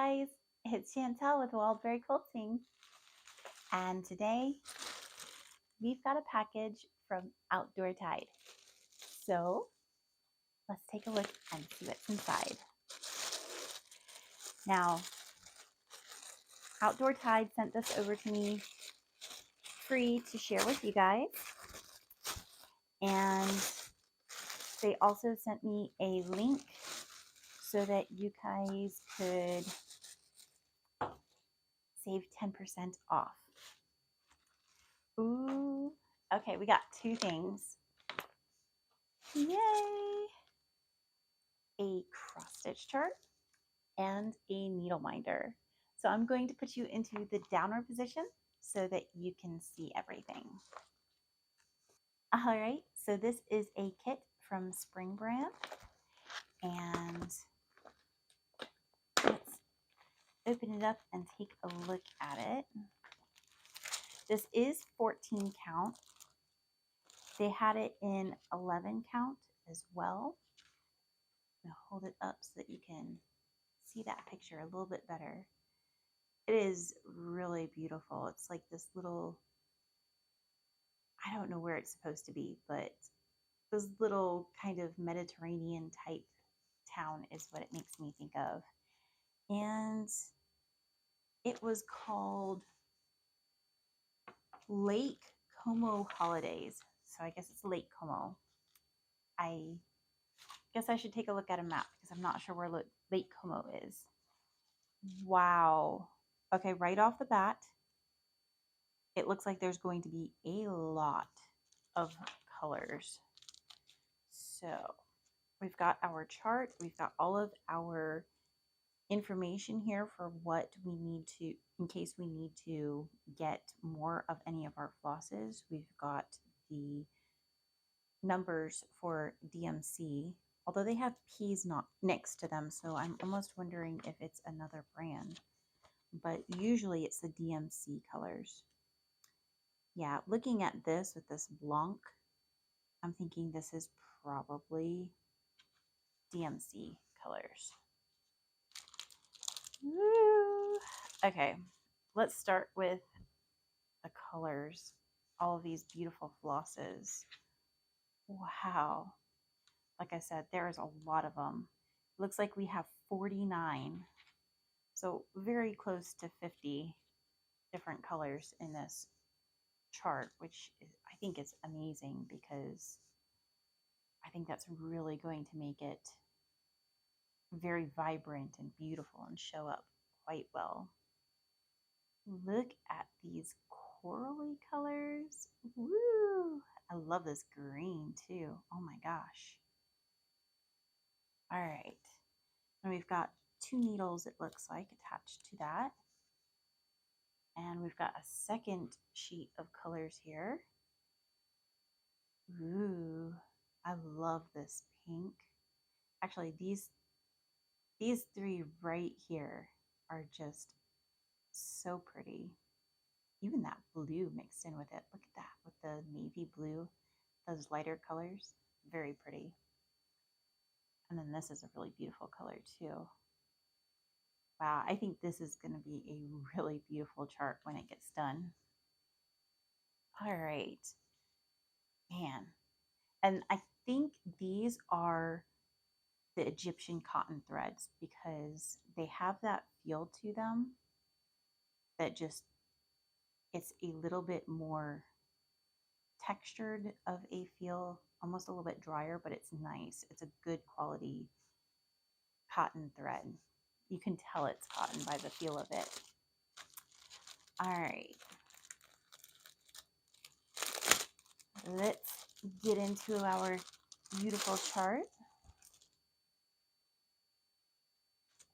guys, it's Chantel with Wildberry Quilting, and today we've got a package from outdoortide. So let's take a look and see what's inside. Now, outdoortide sent this over to me free to share with you guys, and they also sent me a link so that you guys could save 10% off. Ooh, okay, we got two things. Yay! A cross stitch chart and a needle minder. So I'm going to put you into the downward position so that you can see everything. All right, so this is a kit from Spring Brand, and let's open it up and take a look at it. This is 14 count. They had it in 11 count as well. I'm gonna hold it up so that you can see that picture a little bit better. It is really beautiful. It's like this little, I don't know where it's supposed to be, but this little kind of Mediterranean type town is what it makes me think of. And it was called Lake Como Holidays. So I guess it's Lake Como. I guess I should take a look at a map because I'm not sure where Lake Como is. Wow. Okay, right off the bat, it looks like there's going to be a lot of colors. So we've got our chart, we've got all of our information here for what we need to, in case we need to get more of any of our flosses. We've got the numbers for DMC, although they have P's not next to them, so I'm almost wondering if it's another brand, but usually it's the DMC colors. Yeah, looking at this with this Blanc, I'm thinking this is probably DMC colors. Woo. Okay, let's start with the colors. All of these beautiful flosses. Wow. Like I said, there is a lot of them. Looks like we have 49. So very close to 50 different colors in this chart, which I think is amazing because I think that's really going to make it very vibrant and beautiful and show up quite well. Look at these corally colors. Woo! I love this green too. Oh my gosh. All right. And we've got 2 needles, it looks like, attached to that. And we've got a second sheet of colors here. Ooh, I love this pink. Actually, these 3 right here are just so pretty. Even that blue mixed in with it. Look at that with the navy blue, those lighter colors. Very pretty. And then this is a really beautiful color too. Wow, I think this is going to be a really beautiful chart when it gets done. All right, man. And I think these are the Egyptian cotton threads because they have that feel to them that just, it's a little bit more textured of a feel, almost a little bit drier, but it's nice. It's a good quality cotton thread. You can tell it's cotton by the feel of it. All right. Let's get into our beautiful chart.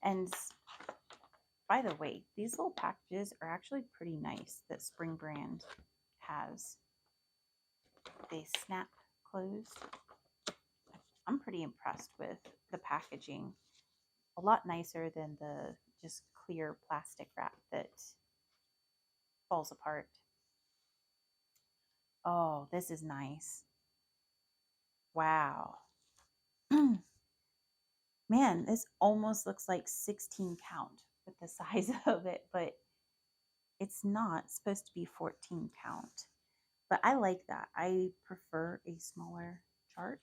And by the way, these little packages are actually pretty nice that Spring Brand has. They snap closed. I'm pretty impressed with the packaging. A lot nicer than the just clear plastic wrap that falls apart. Oh, this is nice. Wow. Man, this almost looks like 16 count with the size of it, but it's not supposed to be 14 count. But I like that. I prefer a smaller chart.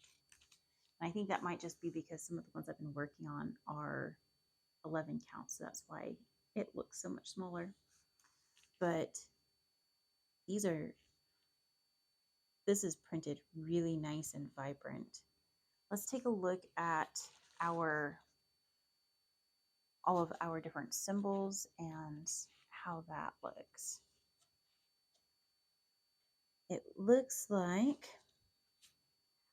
And I think that might just be because some of the ones I've been working on are 11 counts. So that's why it looks so much smaller. But these are, this is printed really nice and vibrant. Let's take a look at our, all of our different symbols and how that looks. It looks like,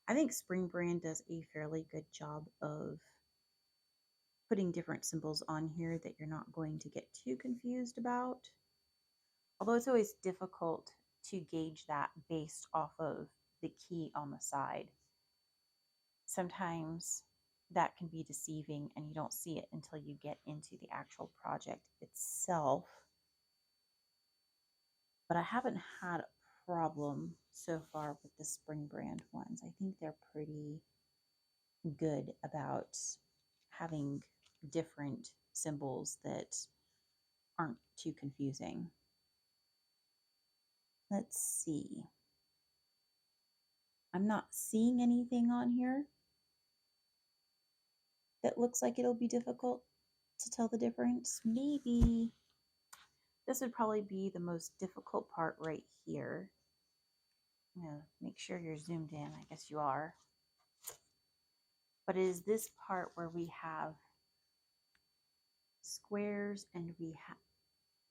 I think Spring Brand does a fairly good job of putting different symbols on here that you're not going to get too confused about. Although it's always difficult to gauge that based off of the key on the side. Sometimes that can be deceiving and you don't see it until you get into the actual project itself. But I haven't had a problem so far with the Spring Brand ones. I think they're pretty good about having different symbols that aren't too confusing. Let's see. I'm not seeing anything on here that looks like it'll be difficult to tell the difference. Maybe this would probably be the most difficult part right here. I'm gonna make sure you're zoomed in. I guess you are. But it is this part where we have squares and we have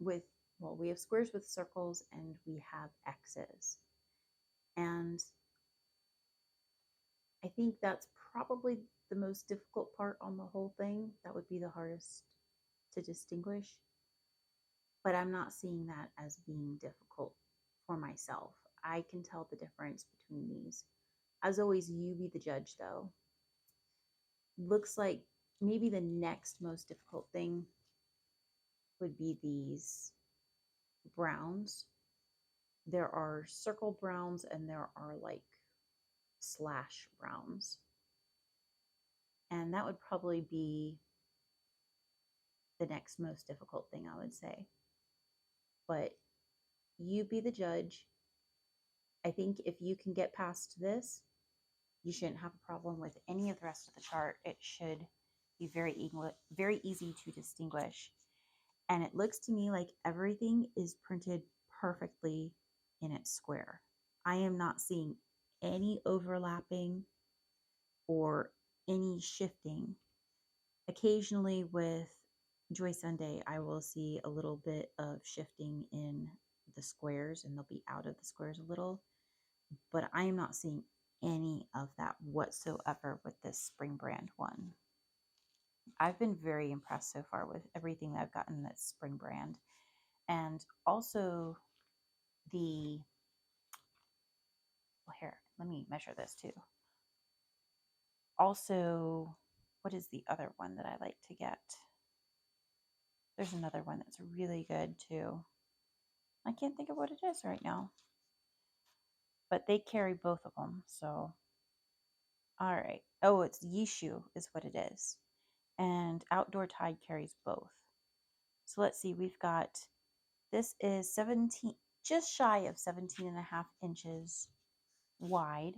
with, well, we have squares with circles and we have X's. And I think that's probably the most difficult part on the whole thing. That would be the hardest to distinguish. But I'm not seeing that as being difficult for myself. I can tell the difference between these. As always, you be the judge though. Looks like maybe the next most difficult thing would be these browns. There are circle browns and there are like slash browns. And that would probably be the next most difficult thing, I would say. But you be the judge. I think if you can get past this, you shouldn't have a problem with any of the rest of the chart. It should be very easy to distinguish. And it looks to me like everything is printed perfectly in its square. I am not seeing any overlapping or any shifting. Occasionally with Joy Sunday, I will see a little bit of shifting in the squares and they'll be out of the squares a little, but I am not seeing any of that whatsoever with this Spring Brand one. I've been very impressed so far with everything that I've gotten that's Spring Brand. And also the, well, here, let me measure this too. Also, what is the other one that I like to get? There's another one that's really good too. I can't think of what it is right now. But they carry both of them, so. All right. Oh, it's Yishu is what it is. And Outdoor Tide carries both. So let's see, we've got, this is 17, just shy of 17.5 inches wide.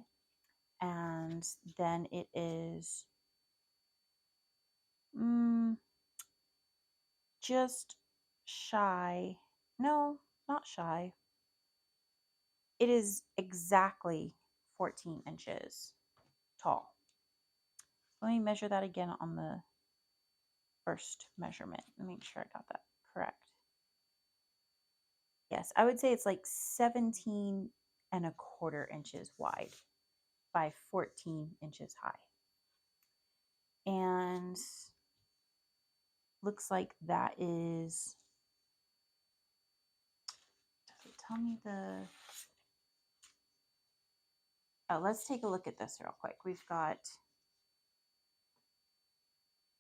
And then it is just shy, no, not shy. It is exactly 14 inches tall. Let me measure that again on the first measurement and make sure I got that correct. Yes, I would say it's like 17.25 inches wide by 14 inches high. And looks like that is, does it tell me the, oh, let's take a look at this real quick. We've got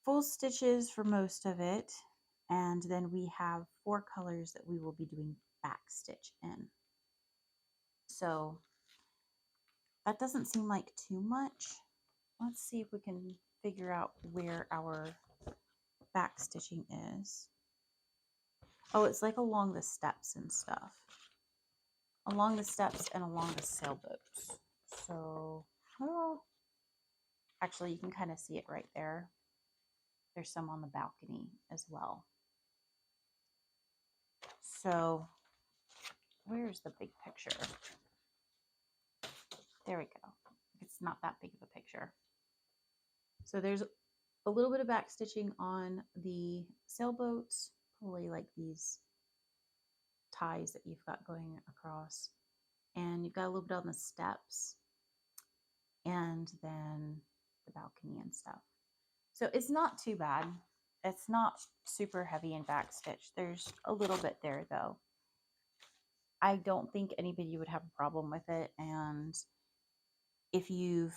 full stitches for most of it. And then we have 4 colors that we will be doing back stitch in. So that doesn't seem like too much. Let's see if we can figure out where our back stitching is. Oh, it's like along the steps and stuff. Along the steps and along the sailboats. So, oh, actually, you can kind of see it right there. There's some on the balcony as well. So, where's the big picture? There we go. It's not that big of a picture. So there's a little bit of back stitching on the sailboats, probably like these ties that you've got going across. And you've got a little bit on the steps and then the balcony and stuff. So it's not too bad. It's not super heavy in back stitch. There's a little bit there though. I don't think anybody would have a problem with it. And if you've,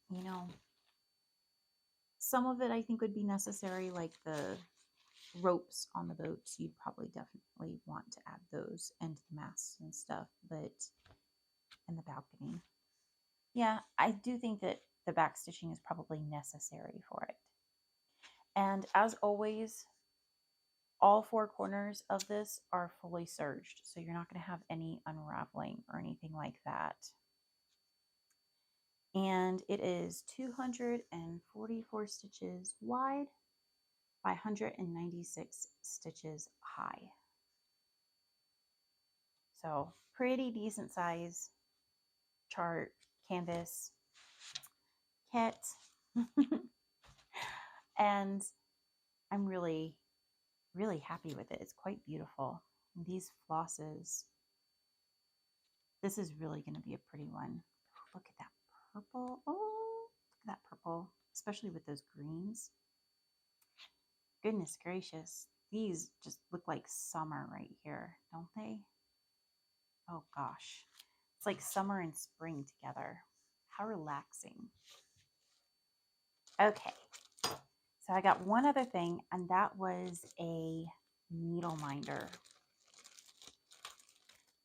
you know, some of it I think would be necessary, like the ropes on the boats. You'd probably definitely want to add those and the masts and stuff, but and the balcony. Yeah, I do think that the back stitching is probably necessary for it. And as always, all four corners of this are fully serged, so you're not going to have any unraveling or anything like that. And it is 244 stitches wide by 196 stitches high. So pretty decent size chart, canvas, kit. And I'm really, really happy with it. It's quite beautiful. And these flosses, this is really going to be a pretty one. Look at that purple. Oh, look at that purple, especially with those greens. Goodness gracious. These just look like summer right here, don't they? Oh gosh. It's like summer and spring together. How relaxing. Okay. So I got one other thing, and that was a needle minder.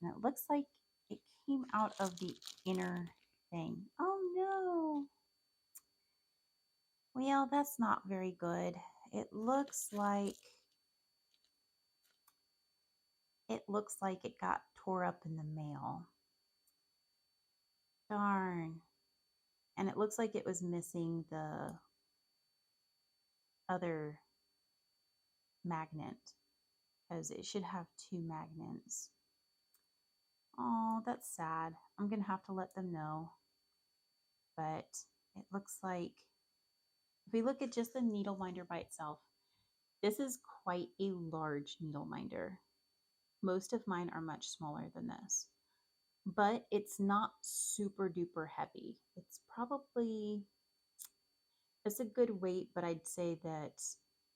And it looks like it came out of the inner thing. Oh no. Well, that's not very good. It looks like it got tore up in the mail. Darn. And it looks like it was missing the other magnet because it should have two magnets. Oh, that's sad. I'm going to have to let them know. But it looks like if we look at just the needle minder by itself, this is quite a large needle minder. Most of mine are much smaller than this, but it's not super duper heavy. It's a good weight, but I'd say that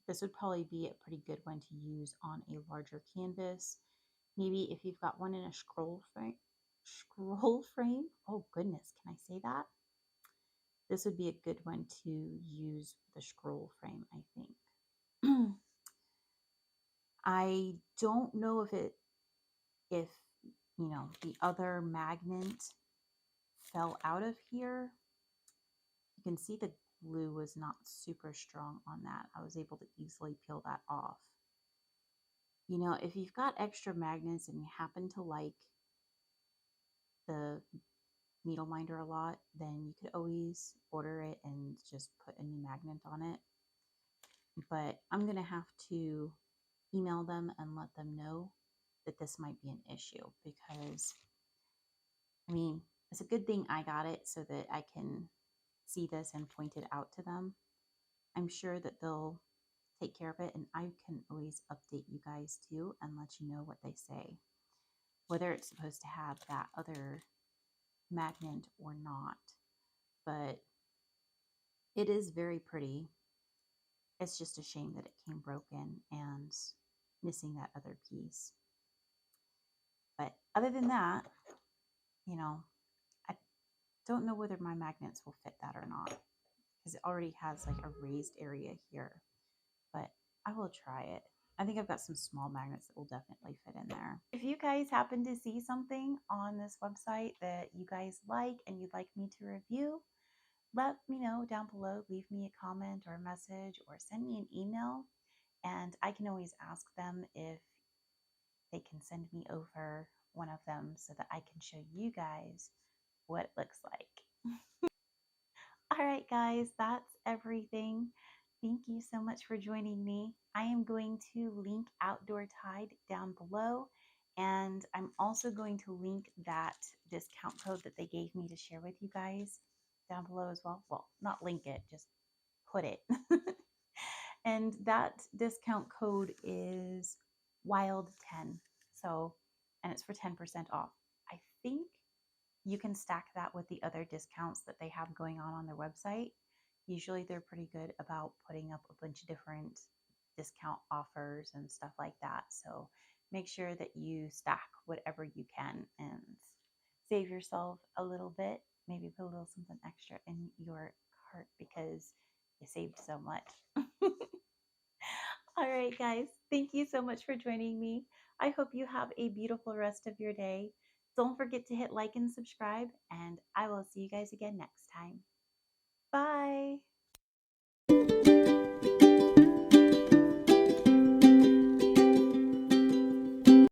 this would probably be a pretty good one to use on a larger canvas. Maybe if you've got one in a scroll frame. Oh goodness, can I say that? This would be a good one to use with a scroll frame, I think. I don't know if the other magnet fell out of here. You can see the glue was not super strong on that. I was able to easily peel that off. If you've got extra magnets and you happen to like the needle minder a lot, then you could always order it and just put a new magnet on it. But I'm going to have to email them and let them know that this might be an issue because, it's a good thing I got it so that I can see this and point it out to them. I'm sure that they'll take care of it, and I can always update you guys too and let you know what they say, whether it's supposed to have that other magnet or not. But it is very pretty. It's just a shame that it came broken and missing that other piece. But other than that, I don't know whether my magnets will fit that or not because it already has like a raised area here. But I will try it. I think I've got some small magnets that will definitely fit in there. If you guys happen to see something on this website that you guys like and you'd like me to review, let me know down below. Leave me a comment or a message or send me an email And I can always ask them if they can send me over one of them so that I can show you guys what it looks like. All right, guys, that's everything. Thank you so much for joining me. I am going to link Outdoor Tide down below, and I'm also going to link that discount code that they gave me to share with you guys down below as well. Well, not link it, just put it. And that discount code is wild10. So, and it's for 10% off. I think you can stack that with the other discounts that they have going on their website. Usually they're pretty good about putting up a bunch of different discount offers and stuff like that. So make sure that you stack whatever you can and save yourself a little bit. Maybe put a little something extra in your cart because you saved so much. All right, guys. Thank you so much for joining me. I hope you have a beautiful rest of your day. Don't forget to hit like and subscribe, and I will see you guys again next time. Bye.